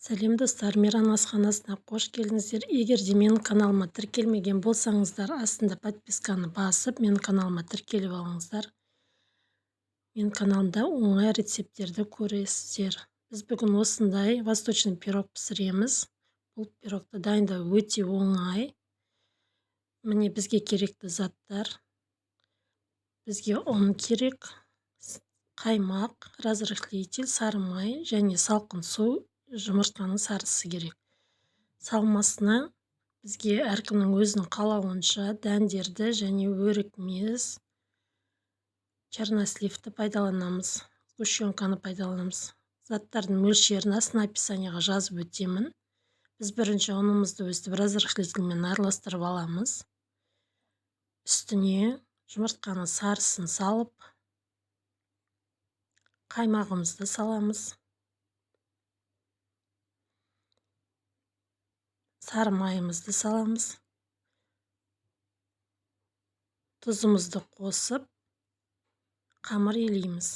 Сәлем достар, Мейрам асханасына қош келдіңіздер. Егер де менің каналыма тіркелмеген болсаңыздар, астында подписканы басып, менің каналыма тіркеліп алыңыздар. Менің каналымда оңай рецепттерді көресіздер. Біз бүгін осындай восточный пирог пісіреміз. Бұл пирогты дайындау өте оңай. Міне бізге керекті заттар. Бізге ұн керек, қаймақ, разрыхлитель, сары май және салқын су, жұмыртқаның сарысы керек. Салмасына бізге әркімнің өзінің қалауынша дәндерді және өрік-мес, черносливті пайдаланамыз, сгущенканы пайдаланамыз. Заттардың мөлшерін астына описаниеға жазып өтемін. Біз бірінші ұнымызды өстіп разрыхлительмен араластырып аламыз. Үстіне жұмыртқаның сарысын салып, қаймағымызды саламыз. Сары майымызды саламыз. Тұзымызды қосып, қамыр елейміз.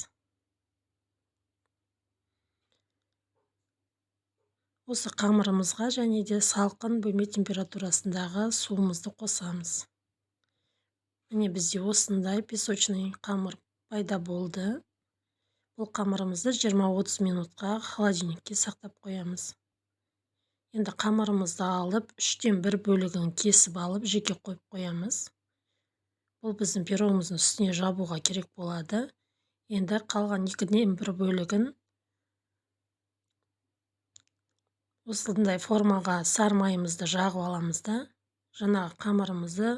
Осы қамырымызға және де салқын бөлме температурасындағы суымызды қосамыз. Міне бізде осындай песочный қамыр пайда болды. Бұл қамырымызды 20-30 минутқа холодильникке сақтап қоямыз. Енді қамырымызды алып, 1/3 бөлігін кесіп алып, жеке қойып қоямыз. Бұл біздің пирогымыздың үстіне жабуға керек болады. Енді қалған 2/1 бөлігін осындай формаға сары майымызды жағып аламыз да, жаңағы қамырымызды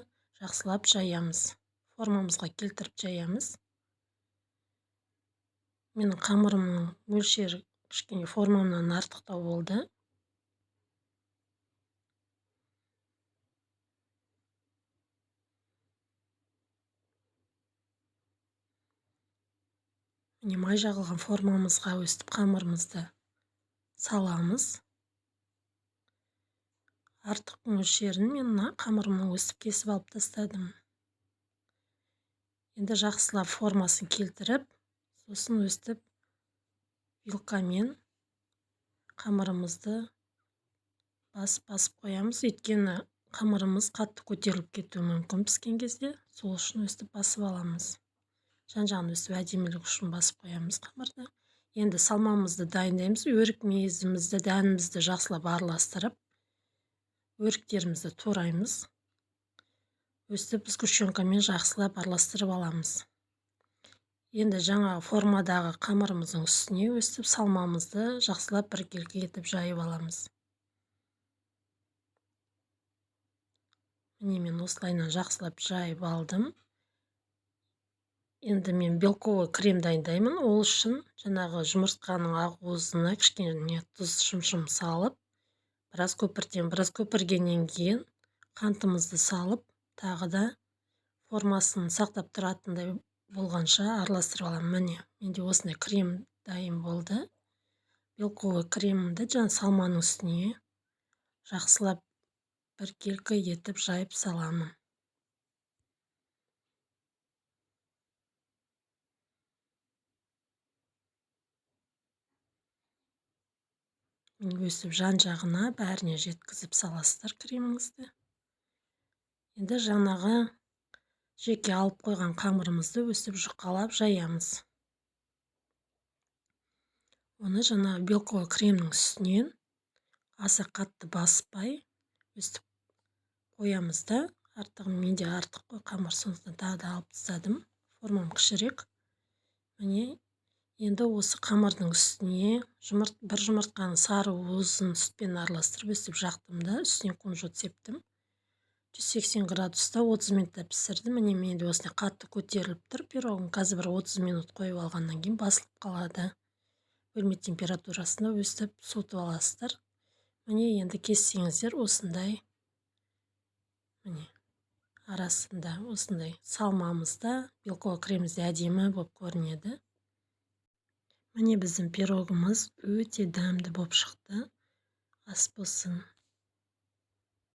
жақсылап жаямыз. Формамызға келтіріп жаямыз. Менің қамырымның мөлшері кішкене формамнан артықтау болды. Міне май жағылған формамызға өстіп қамырымызды саламыз. Артық мөлшерін мен қамырымның өстіп кесіп алып тастадым. Енді жақсылап формасын келтіріп, сосын өстіп вилкамен қамырымызды басып қоямыз. Өйткені қамырымыз қатты көтеріліп кетуі мүмкін піскен кезде, сол үшін өстіп басып аламыз. Жан-жағын өстіп әдемілік үшін басып қоямыз қамырды. Енді салмамызды дайындаймыз. Өрік-мезімізді, дәнімізді жақсылап араластырып, өріктерімізді тураймыз. Өстіп сгущенкамен жақсылап араластырып аламыз. Енді жаңағы формадағы қамырымыздың үстіне өстіп салмамызды жақсылап біркелкі етіп жайып аламыз. Міне мен осылайынан жақсылап жайып алдым. Енді мен белковый крем дайындаймын. Ол үшін жаңағы жұмыртқаның ақуызына кішкене тұз шым салып, біраз көпіргеннен кейін қантымызды салып, тағы да формасын сақтап тұратындай болғанша араластырып аламын. Міне, менде осындай крем дайын болды. Белковый кремімді жаңа салманың үстіне жақсылап біркелкі етіп жайып саламын. Өсіп жан-жағына бәріне жеткізіп саласыздар креміңізді. Енді жаңағы жеке алып қойған қамырымызды өсіп жұқалап жаямыз. Оны жаңа белковый кремнің үстінен аса қатты баспай өстіп қоямыз да. Менде артық қой қамыр, сондықтан тағы да алып тастадым. Формам кішірек. Міне енді осы қамырдың үстіне бір жұмыртқаның сары уызын сүтпен араластырып өстіп жақтым да, үстіне кунжут септім. 180 градуста 30 минутта пісірдім. Міне менде осындай қатты көтеріліп тұр пирогым. Қазір бір 30 минут қойып алғаннан кейін басылып қалады. Бөлме температурасында өстіп суытып аласыздар. Міне енді кессеңіздер осындай, міне арасында осындай салмамызда белковый кремімізде әдемі болып көрінеді. Міне біздің пирогымыз өте дәмді болып шықты. Ас болсын.